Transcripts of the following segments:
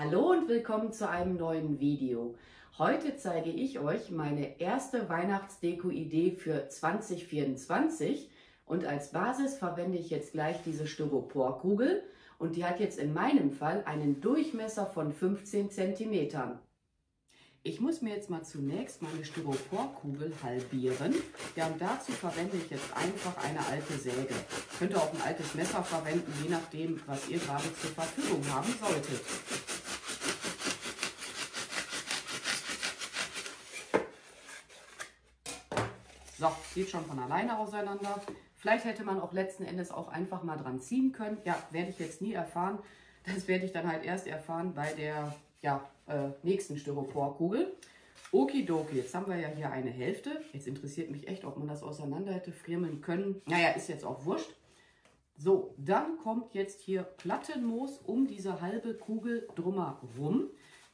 Hallo und willkommen zu einem neuen Video. Heute zeige ich euch meine erste Weihnachtsdeko-Idee für 2024 und als Basis verwende ich jetzt gleich diese Styroporkugel und die hat jetzt in meinem Fall einen Durchmesser von 15 cm. Ich muss mir jetzt mal zunächst meine Styroporkugel halbieren. Ja, und dazu verwende ich jetzt einfach eine alte Säge. Ihr könnt auch ein altes Messer verwenden, je nachdem, was ihr gerade zur Verfügung haben solltet. So, geht schon von alleine auseinander. Vielleicht hätte man auch letzten Endes auch einfach mal dran ziehen können. Ja, werde ich jetzt nie erfahren. Das werde ich dann halt erst erfahren bei der nächsten Styroporkugel. Okidoki, jetzt haben wir ja hier eine Hälfte. Jetzt interessiert mich echt, ob man das auseinander hätte friemeln können. Naja, ist jetzt auch wurscht. So, dann kommt jetzt hier Plattenmoos um diese halbe Kugel drumherum.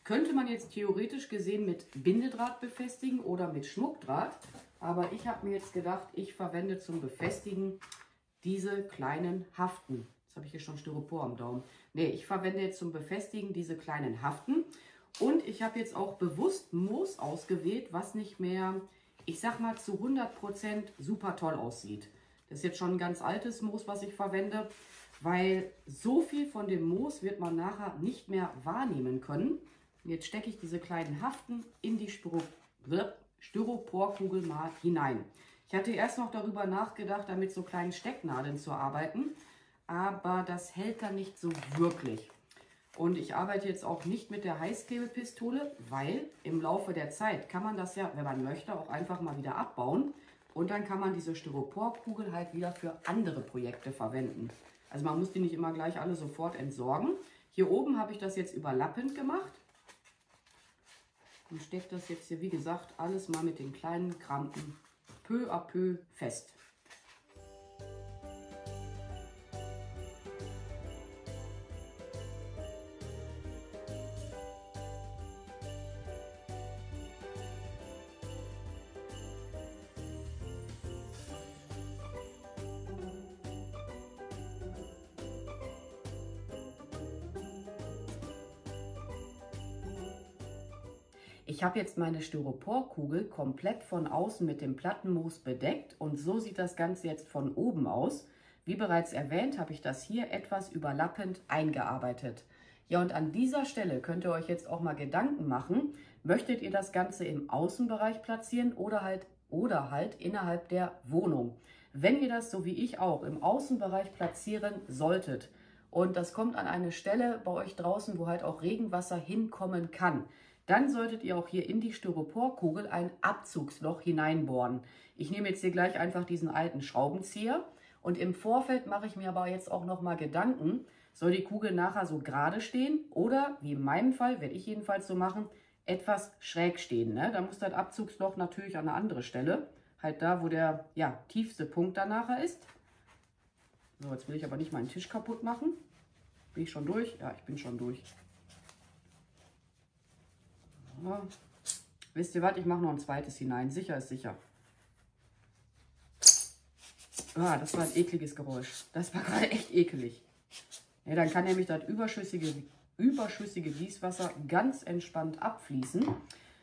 Könnte man jetzt theoretisch gesehen mit Bindedraht befestigen oder mit Schmuckdraht. Aber ich habe mir jetzt gedacht, ich verwende zum Befestigen diese kleinen Haften. Jetzt habe ich hier schon Styropor am Daumen. Ne, ich verwende jetzt zum Befestigen diese kleinen Haften. Und ich habe jetzt auch bewusst Moos ausgewählt, was nicht mehr, ich sag mal, zu 100% super toll aussieht. Das ist jetzt schon ein ganz altes Moos, was ich verwende, weil so viel von dem Moos wird man nachher nicht mehr wahrnehmen können. Und jetzt stecke ich diese kleinen Haften in die Styroporkugel mal hinein. Ich hatte erst noch darüber nachgedacht, damit so kleinen Stecknadeln zu arbeiten, aber das hält dann nicht so wirklich. Und ich arbeite jetzt auch nicht mit der Heißklebepistole, weil im Laufe der Zeit kann man das ja, wenn man möchte, auch einfach mal wieder abbauen. Und dann kann man diese Styroporkugel halt wieder für andere Projekte verwenden. Also man muss die nicht immer gleich alle sofort entsorgen. Hier oben habe ich das jetzt überlappend gemacht. Und stecke das jetzt hier, wie gesagt, alles mal mit den kleinen Krampen peu à peu fest. Ich habe jetzt meine Styroporkugel komplett von außen mit dem Plattenmoos bedeckt und so sieht das Ganze jetzt von oben aus. Wie bereits erwähnt, habe ich das hier etwas überlappend eingearbeitet. Ja, und an dieser Stelle könnt ihr euch jetzt auch mal Gedanken machen, möchtet ihr das Ganze im Außenbereich platzieren oder halt innerhalb der Wohnung. Wenn ihr das, so wie ich auch, im Außenbereich platzieren solltet und das kommt an eine Stelle bei euch draußen, wo halt auch Regenwasser hinkommen kann, dann solltet ihr auch hier in die Styroporkugel ein Abzugsloch hineinbohren. Ich nehme jetzt hier gleich einfach diesen alten Schraubenzieher und im Vorfeld mache ich mir aber jetzt auch noch mal Gedanken, soll die Kugel nachher so gerade stehen oder, wie in meinem Fall, werde ich jedenfalls so machen, etwas schräg stehen. Ne? Da muss das Abzugsloch natürlich an eine andere Stelle, halt da, wo der tiefste Punkt dann nachher ist. So, jetzt will ich aber nicht meinen Tisch kaputt machen. Bin ich schon durch? Ja, ich bin schon durch. Ja. Wisst ihr was? Ich mache noch ein zweites hinein. Sicher ist sicher. Ah, das war ein ekliges Geräusch. Das war gerade echt ekelig. Ja, dann kann nämlich das überschüssige Gießwasser ganz entspannt abfließen.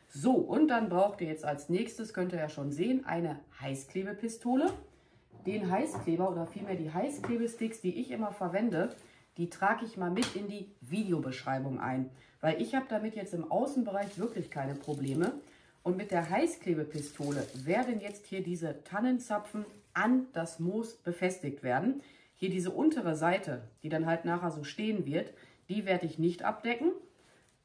So, und dann braucht ihr jetzt als nächstes, könnt ihr ja schon sehen, eine Heißklebepistole. Den Heißkleber oder vielmehr die Heißklebesticks, die ich immer verwende, die trage ich mal mit in die Videobeschreibung ein. Weil ich habe damit jetzt im Außenbereich wirklich keine Probleme. Und mit der Heißklebepistole werden jetzt hier diese Tannenzapfen an das Moos befestigt werden. Hier diese untere Seite, die dann halt nachher so stehen wird, die werde ich nicht abdecken.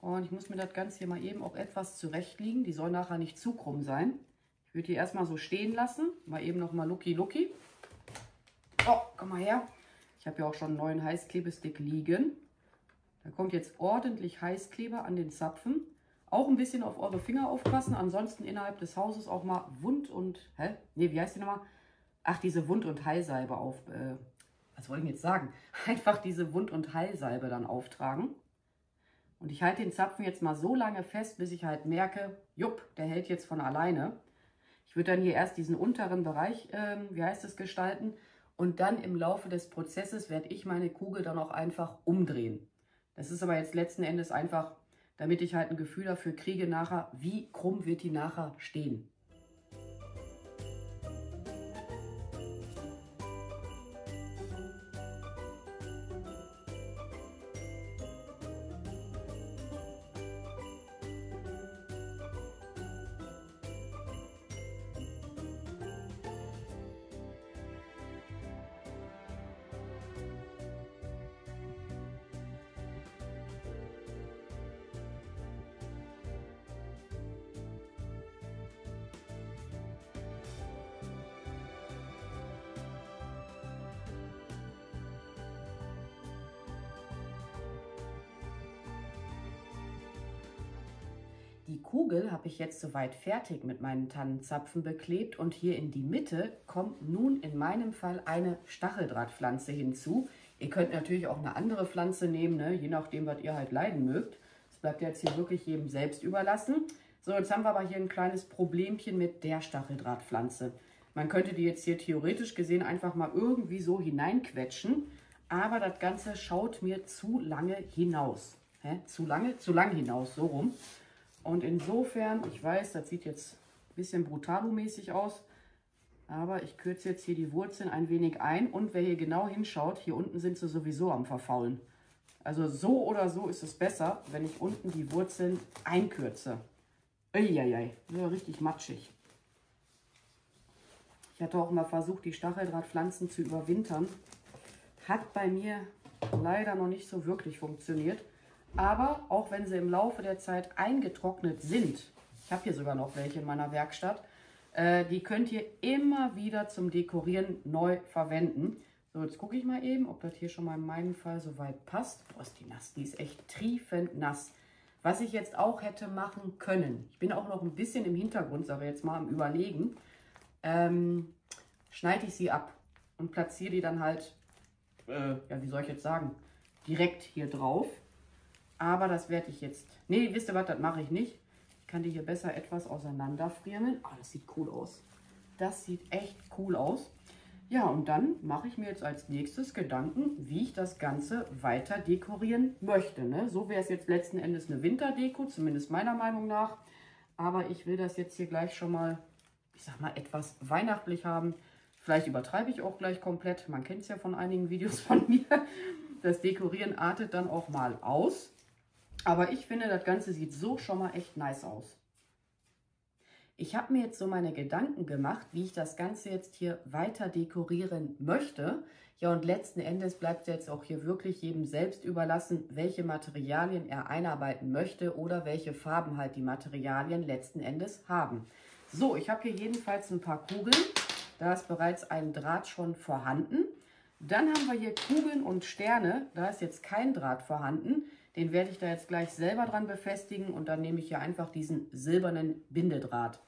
Und ich muss mir das Ganze hier mal eben auch etwas zurechtlegen. Die soll nachher nicht zu krumm sein. Ich würde die erstmal so stehen lassen. Mal eben nochmal Lucky. Oh, komm mal her. Ich habe ja auch schon einen neuen Heißklebestick liegen. Da kommt jetzt ordentlich Heißkleber an den Zapfen. Auch ein bisschen auf eure Finger aufpassen. Ansonsten innerhalb des Hauses auch mal Wund- und... wie heißt die nochmal? Ach, diese Wund- und Heilsalbe was wollen wir jetzt sagen? Einfach diese Wund- und Heilsalbe dann auftragen. Und ich halte den Zapfen jetzt mal so lange fest, bis ich halt merke, jupp, der hält jetzt von alleine. Ich würde dann hier erst diesen unteren Bereich, gestalten. Und dann im Laufe des Prozesses werde ich meine Kugel dann auch einfach umdrehen. Das ist aber jetzt letzten Endes einfach, damit ich halt ein Gefühl dafür kriege nachher, wie krumm wird die nachher stehen. Die Kugel habe ich jetzt soweit fertig mit meinen Tannenzapfen beklebt und hier in die Mitte kommt nun in meinem Fall eine Stacheldrahtpflanze hinzu. Ihr könnt natürlich auch eine andere Pflanze nehmen, ne? Je nachdem, was ihr halt leiden mögt. Das bleibt jetzt hier wirklich jedem selbst überlassen. So, jetzt haben wir aber hier ein kleines Problemchen mit der Stacheldrahtpflanze. Man könnte die jetzt hier theoretisch gesehen einfach mal irgendwie so hineinquetschen, aber das Ganze schaut mir zu lange hinaus. Zu lang hinaus, so rum. Und insofern, ich weiß, das sieht jetzt ein bisschen Brutalo-mäßig aus, aber ich kürze jetzt hier die Wurzeln ein wenig ein. Und wer hier genau hinschaut, hier unten sind sie sowieso am Verfaulen. Also so oder so ist es besser, wenn ich unten die Wurzeln einkürze. Eieiei, ja, richtig matschig. Ich hatte auch mal versucht, die Stacheldrahtpflanzen zu überwintern. Hat bei mir leider noch nicht so wirklich funktioniert. Aber auch wenn sie im Laufe der Zeit eingetrocknet sind, ich habe hier sogar noch welche in meiner Werkstatt, die könnt ihr immer wieder zum Dekorieren neu verwenden. So, jetzt gucke ich mal eben, ob das hier schon mal in meinem Fall soweit passt. Boah, ist die nass, die ist echt triefend nass. Was ich jetzt auch hätte machen können, ich bin auch noch ein bisschen im Hintergrund, sage ich jetzt mal, am Überlegen, schneide ich sie ab und platziere die dann halt, ja, wie soll ich jetzt sagen, direkt hier drauf. Aber das werde ich jetzt... Nee, wisst ihr was, das mache ich nicht. Ich kann die hier besser etwas auseinanderfriemeln. Ah, das sieht cool aus. Das sieht echt cool aus. Ja, und dann mache ich mir jetzt als nächstes Gedanken, wie ich das Ganze weiter dekorieren möchte. Ne? So wäre es jetzt letzten Endes eine Winterdeko, zumindest meiner Meinung nach. Aber ich will das jetzt hier gleich schon mal, ich sag mal, etwas weihnachtlich haben. Vielleicht übertreibe ich auch gleich komplett. Man kennt es ja von einigen Videos von mir. Das Dekorieren artet dann auch mal aus. Aber ich finde, das Ganze sieht so schon mal echt nice aus. Ich habe mir jetzt so meine Gedanken gemacht, wie ich das Ganze jetzt hier weiter dekorieren möchte. Ja, und letzten Endes bleibt es jetzt auch hier wirklich jedem selbst überlassen, welche Materialien er einarbeiten möchte oder welche Farben halt die Materialien letzten Endes haben. So, ich habe hier jedenfalls ein paar Kugeln. Da ist bereits ein Draht schon vorhanden. Dann haben wir hier Kugeln und Sterne. Da ist jetzt kein Draht vorhanden. Den werde ich da jetzt gleich selber dran befestigen und dann nehme ich hier einfach diesen silbernen Bindedraht.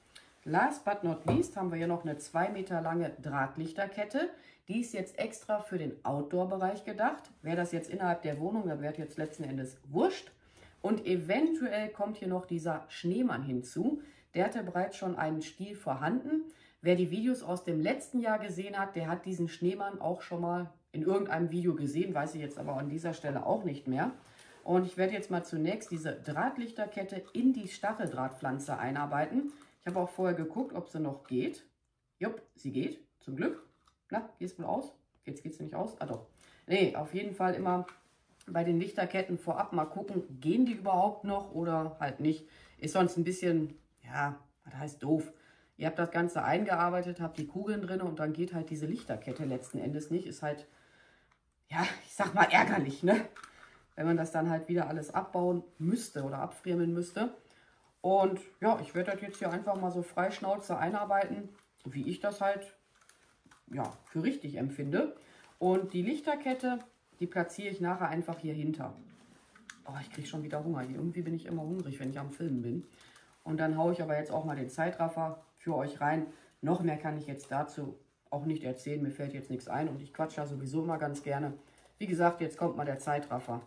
Last but not least haben wir hier noch eine 2 Meter lange Drahtlichterkette. Die ist jetzt extra für den Outdoor-Bereich gedacht. Wäre das jetzt innerhalb der Wohnung, dann wäre jetzt letzten Endes wurscht. Und eventuell kommt hier noch dieser Schneemann hinzu. Der hatte bereits schon einen Stiel vorhanden. Wer die Videos aus dem letzten Jahr gesehen hat, der hat diesen Schneemann auch schon mal in irgendeinem Video gesehen, weiß ich jetzt aber an dieser Stelle auch nicht mehr. Und ich werde jetzt mal zunächst diese Drahtlichterkette in die Stacheldrahtpflanze einarbeiten. Ich habe auch vorher geguckt, ob sie noch geht. Jupp, sie geht, zum Glück. Na, geht es wohl aus? Jetzt geht sie nicht aus? Ah doch. Nee, auf jeden Fall immer bei den Lichterketten vorab mal gucken, gehen die überhaupt noch oder halt nicht. Ist sonst ein bisschen, ja, was heißt doof. Ihr habt das Ganze eingearbeitet, habt die Kugeln drin und dann geht halt diese Lichterkette letzten Endes nicht. Ist halt, ja, ich sag mal ärgerlich, ne? Wenn man das dann halt wieder alles abbauen müsste oder abfriemeln müsste. Und ja, ich werde das jetzt hier einfach mal so freischnauze einarbeiten, wie ich das halt ja, für richtig empfinde. Und die Lichterkette, die platziere ich nachher einfach hier hinter. Oh, ich kriege schon wieder Hunger. Irgendwie bin ich immer hungrig, wenn ich am Filmen bin. Und dann haue ich aber jetzt auch mal den Zeitraffer für euch rein. Noch mehr kann ich jetzt dazu auch nicht erzählen. Mir fällt jetzt nichts ein und ich quatsche ja sowieso immer ganz gerne. Wie gesagt, jetzt kommt mal der Zeitraffer.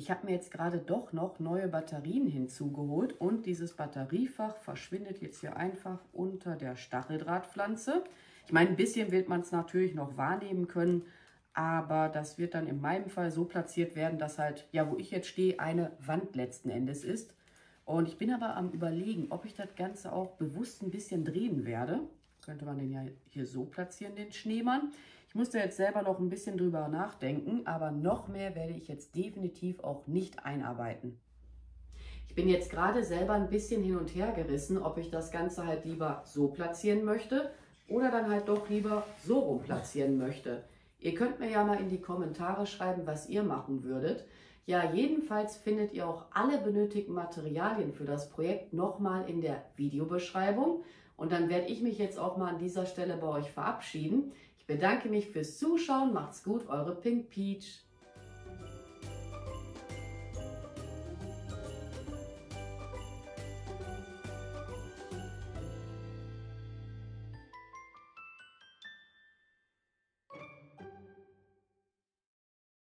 ich habe mir jetzt gerade doch noch neue Batterien hinzugeholt und dieses Batteriefach verschwindet jetzt hier einfach unter der Stacheldrahtpflanze. Ich meine, ein bisschen wird man es natürlich noch wahrnehmen können, aber das wird dann in meinem Fall so platziert werden, dass halt, ja, wo ich jetzt stehe, eine Wand letzten Endes ist. Und ich bin aber am Überlegen, ob ich das Ganze auch bewusst ein bisschen drehen werde. Könnte man den ja hier so platzieren, den Schneemann. Ich musste jetzt selber noch ein bisschen drüber nachdenken, aber noch mehr werde ich jetzt definitiv auch nicht einarbeiten. Ich bin jetzt gerade selber ein bisschen hin und her gerissen, ob ich das Ganze halt lieber so platzieren möchte oder dann halt doch lieber so rum platzieren möchte. Ihr könnt mir ja mal in die Kommentare schreiben, was ihr machen würdet. Ja, jedenfalls findet ihr auch alle benötigten Materialien für das Projekt nochmal in der Videobeschreibung. Und dann werde ich mich jetzt auch mal an dieser Stelle bei euch verabschieden. Ich bedanke mich fürs Zuschauen. Macht's gut, eure Pink Peach.